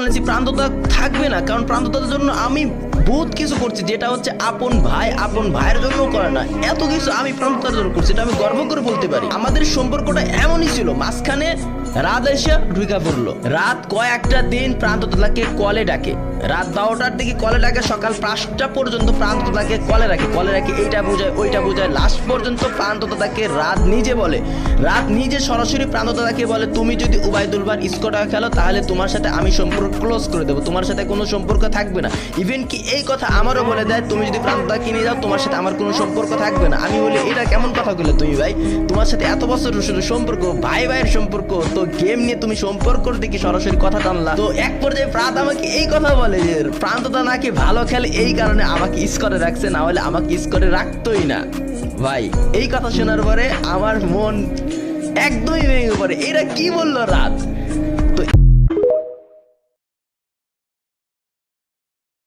বানিয়েছি, প্রান্ততা থাকবে না, কারণ প্রান্ততার জন্য আমি বহুত কিছু করছি, যেটা হচ্ছে আপন ভাইয়ের জন্য করে না। এত কিছু আমি প্রান্ততার জন্য করছি, এটা আমি গর্ব করে বলতে পারি। আমাদের সম্পর্কটা এমনই ছিল, মাঝখানে রাত এসে ঢুকা পড়লো। রাত কয়েকটা দিন প্রান্ততাকে কলে ডাকে, রাত 12টার দিকে কলে ডাকে, সকাল 5টা পর্যন্ত প্রান্ততাকে কলে রাখে, এইটা বোঝায় ওইটা বোঝায়, লাস্ট পর্যন্ত প্রান্ততাকে রাত নিজে সরাসরি প্রান্ততাকে বলে, তুমি যদি উবাইদুল ভাই স্কোয়াডে খেলো তাহলে তোমার সাথে আমি সম্পর্ক ক্লোজ করে দেবো, তোমার সাথে কোনো সম্পর্ক থাকবে না। ইভেন কি এই কথা আমারও বলে দেয়, তুমি যদি প্রান্ততাকে নিয়ে যাও তোমার সাথে আমার কোনো সম্পর্ক থাকবে না। আমি বলি এটা কেমন কথা বলে তুমি ভাই, তোমার সাথে এত বছর শুধু সম্পর্ক, ভাইয়ের সম্পর্ক, তো গেম নিয়ে তুমি সম্পর্কর দিকে সরাসরি কথা টানলা। তো এক পর্যায়ে প্রান্ত আমাকে এই কথা বলে যে প্রান্ততা নাকি ভালো খেলে, এই কারণে আমাকে স্কোরে রাখছে, না হলে আমাকে স্কোরে রাখতোই না। ভাই এই কথা শোনার পরে আমার মন একদমই ভেঙে পড়ে। এরা কি বললো রাত,